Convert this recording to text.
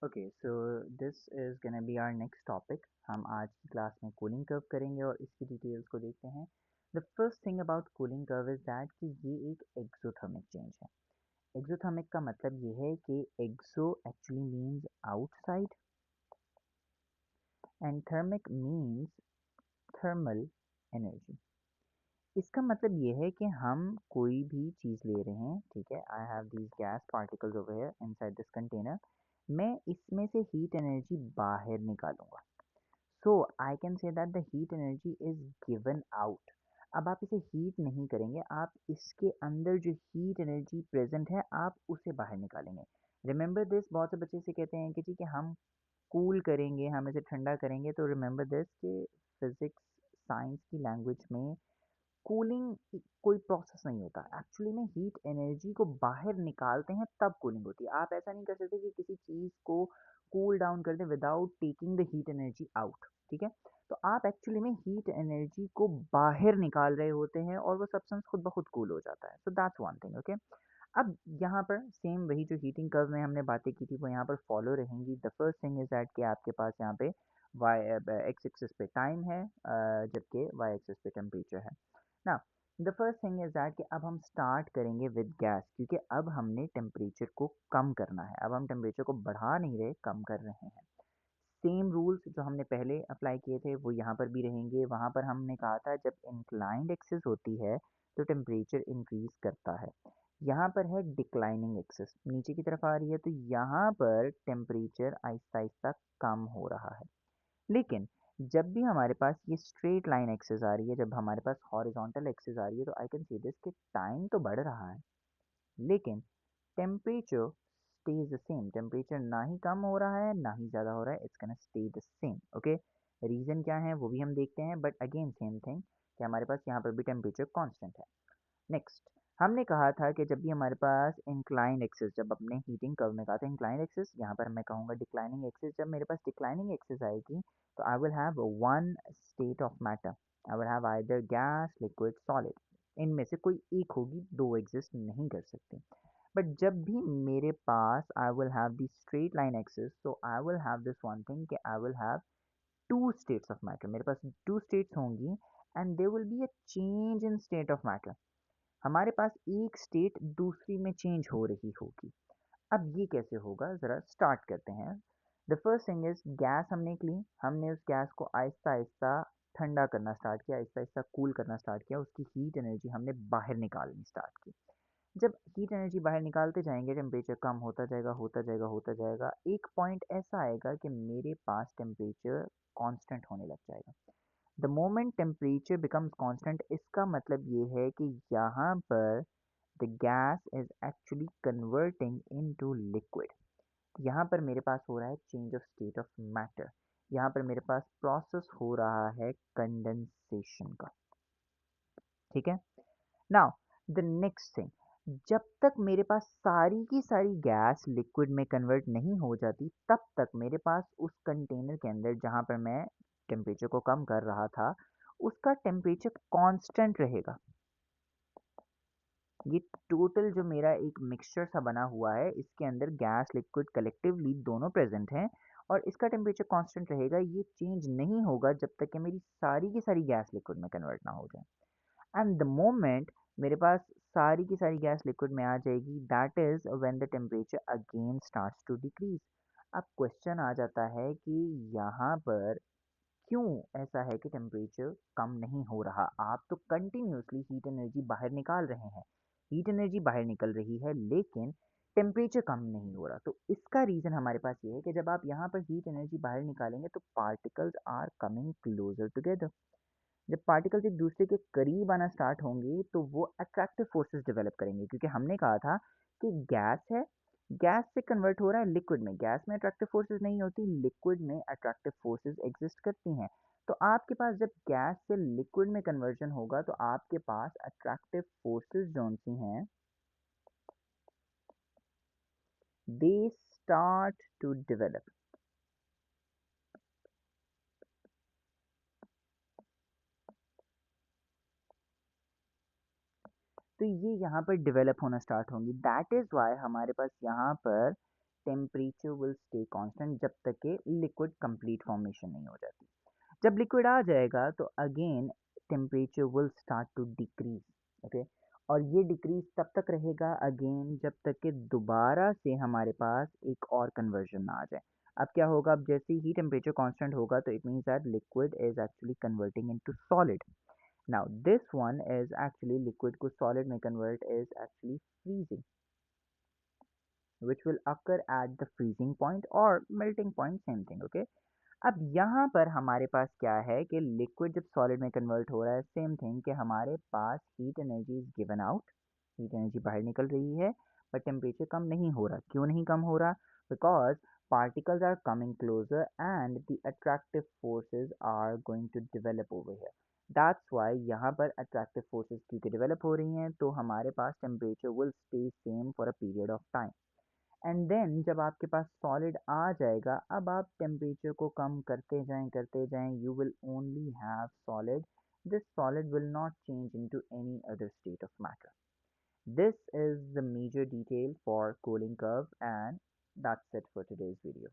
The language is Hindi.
Okay so this is gonna be our next topic. हम आज की क्लास में कूलिंग कर्व करेंगे और इसकी डिटेल्स को देखते हैं। The first thing about cooling curve is that कि ये एक एक्सोथर्मिक चेंज है। एक्सोथर्मिक का मतलब ये है कि exo actually means outside and thermic means thermal energy. इसका मतलब ये है कि हम कोई भी चीज़ ले रहे हैं, ठीक है। I have these gas particles over here inside this container. मैं इसमें से हीट एनर्जी बाहर निकालूंगा। So I can say that the heat energy is given out. अब आप इसे हीट नहीं करेंगे, आप इसके अंदर जो हीट एनर्जी प्रेजेंट है आप उसे बाहर निकालेंगे। रिमेंबर दिस, बहुत से बच्चे से कहते हैं कि जी कि हम कूल करेंगे, हम इसे ठंडा करेंगे। तो रिमेंबर दिस कि फिजिक्स साइंस की लैंग्वेज में कूलिंग कोई प्रोसेस नहीं होता। एक्चुअली में हीट एनर्जी को बाहर निकालते हैं तब कूलिंग होती है। आप ऐसा नहीं कर सकते कि किसी चीज़ को कूल डाउन कर दें without taking the heat energy out, ठीक है। तो आप एक्चुअली में हीट एनर्जी को बाहर निकाल रहे होते हैं और वो सब्सटेंस खुद ब खुद कूल हो जाता है। So that's one thing, okay. अब यहाँ पर सेम वही जो हीटिंग कर्व में हमने बातें की थी वो यहाँ पर फॉलो रहेंगी। The first thing is that कि आपके पास यहाँ पे वाई एक्स एक्सिस पे टाइम है, जबकि वाई एक्सिस पे टेम्परेचर है ना। The first thing is that कि अब हम स्टार्ट करेंगे विद गैस, क्योंकि अब हमने टेम्परेचर को कम करना है। अब हम टेम्परेचर को बढ़ा नहीं रहे, कम कर रहे हैं। सेम रूल्स जो हमने पहले अप्लाई किए थे वो यहाँ पर भी रहेंगे। वहाँ पर हमने कहा था जब इंक्लाइंड एक्सिस होती है तो टेम्परेचर इंक्रीज करता है। यहाँ पर है डिक्लाइनिंग एक्सिस, नीचे की तरफ आ रही है, तो यहाँ पर टेम्परेचर आहिस्ता आहिस्ता कम हो रहा है। लेकिन जब भी हमारे पास ये स्ट्रेट लाइन एक्सिस आ रही है, जब हमारे पास हॉरिजॉन्टल एक्सिस आ रही है, तो आई कैन सी दिस कि टाइम तो बढ़ रहा है लेकिन temperature stage the same. Temperature ना ही कम हो रहा है ना ही ज़्यादा हो रहा है, it's gonna stay the same, okay. Reason क्या है वो भी हम देखते हैं, बट अगेन सेम थिंग कि हमारे पास यहाँ पर भी टेम्परेचर कांस्टेंट है। नेक्स्ट, हमने कहा था कि जब भी हमारे पास इंक्लाइंड एक्सिस, जब अपने हीटिंग कर्व में कहा था इंक्लाइंड एक्सिस, यहाँ पर मैं कहूँगा डिक्लाइनिंग एक्सिस। जब मेरे पास डिक्लाइनिंग एक्सिस आएगी तो आई will have one state of matter. I will have either gas, liquid, solid. इनमें से कोई एक होगी, दो एग्जिस्ट नहीं कर सकती। बट जब भी मेरे पास I will have the straight line axis, so I will have this one thing कि I will have two states of matter. मेरे पास टू स्टेट्स होंगी and there will be a change in state of matter. हमारे पास एक स्टेट दूसरी में चेंज हो रही होगी। अब ये कैसे होगा, ज़रा स्टार्ट करते हैं। The first thing is gas हमने एक ली, हमने उस गैस को आहिस्ता आहिस्ता ठंडा करना स्टार्ट किया, आहिस्ता आहिस्ता कूल करना स्टार्ट किया, उसकी हीट एनर्जी हमने बाहर निकालनी स्टार्ट की। जब हीट एनर्जी बाहर निकालते जाएंगे टेम्परेचर कम होता जाएगा, होता जाएगा, होता जाएगा। एक पॉइंट ऐसा आएगा कि मेरे पास टेम्परेचर कांस्टेंट होने लग जाएगा। The moment temperature becomes constant, इसका मतलब ये है कि यहाँ पर the gas is actually converting into liquid. यहाँ पर मेरे पास हो रहा है change of state of matter. यहाँ पर मेरे पास प्रोसेस हो रहा है कंडेंसेशन का, ठीक है। नाउ द नेक्स्ट थिंग, जब तक मेरे पास सारी की सारी गैस लिक्विड में कन्वर्ट नहीं हो जाती तब तक मेरे पास उस कंटेनर के अंदर जहाँ पर मैं टेम्परेचर को कम कर रहा था उसका टेम्परेचर कांस्टेंट रहेगा। ये टोटल जो मेरा एक मिक्सचर सा बना हुआ है, इसके अंदर गैस लिक्विड कलेक्टिवली दोनों प्रेजेंट हैं और इसका टेम्परेचर कांस्टेंट रहेगा। ये चेंज नहीं होगा जब तक कि मेरी सारी की सारी गैस लिक्विड में कन्वर्ट ना हो जाए। एंड द मोमेंट मेरे पास सारी की सारी गैस लिक्विड में आ जाएगी, that is when the temperature again starts to decrease. अब क्वेश्चन आ जाता है कि यहाँ पर क्यों ऐसा है कि टेम्परेचर कम नहीं हो रहा। आप तो कंटिन्यूसली हीट एनर्जी बाहर निकाल रहे हैं, हीट एनर्जी बाहर निकल रही है लेकिन टेम्परेचर कम नहीं हो रहा। तो इसका रीज़न हमारे पास ये है कि जब आप यहाँ पर हीट एनर्जी बाहर निकालेंगे तो particles are coming closer together. जब पार्टिकल्स एक दूसरे के करीब आना स्टार्ट होंगे तो वो अट्रैक्टिव फोर्सेस डेवलप करेंगे, क्योंकि हमने कहा था कि गैस है, गैस से कन्वर्ट हो रहा है लिक्विड में। गैस में अट्रैक्टिव फोर्सेस नहीं होती, लिक्विड में अट्रैक्टिव फोर्सेस एग्जिस्ट करती हैं। तो आपके पास जब गैस से लिक्विड में कन्वर्जन होगा तो आपके पास अट्रैक्टिव फोर्सेस जो सी हैं दे स्टार्ट टू डेवलप। तो ये यहाँ पर डेवलप होना स्टार्ट होंगी। दैट इज वाई हमारे पास यहाँ पर टेम्परेचर विल स्टे कांस्टेंट जब तक कि लिक्विड कंप्लीट फॉर्मेशन नहीं हो जाती। जब लिक्विड आ जाएगा तो again temperature will start to decrease, okay. और ये डिक्रीज तब तक रहेगा अगेन जब तक कि दोबारा से हमारे पास एक और कन्वर्जन ना आ जाए। अब क्या होगा, अब जैसे ही टेम्परेचर कांस्टेंट होगा तो it means that liquid is actually converting into solid. Now this one is actually liquid को सॉलिड में convert is actually freezing, which will occur at the freezing point or melting point, same thing, okay। अब यहाँ पर हमारे पास क्या है कि लिक्विड जब सॉलिड में कन्वर्ट हो रहा है, सेम थिंग कि हमारे पास heat energy is given out, heat energy बाहर निकल रही है, बट टेम्परेचर कम नहीं हो रहा। क्यों नहीं कम हो रहा? Because particles are coming closer and the attractive forces are going to develop over here. That's why यहाँ पर attractive forces क्योंकि develop हो रही हैं तो हमारे पास temperature will stay same for a period of time. And then जब आपके पास सॉलिड आ जाएगा, अब आप टेम्परेचर को कम करते जाएं, you will only have solid. This solid will not change into any other state of matter. This is the major detail for cooling curve, and that's it for today's video.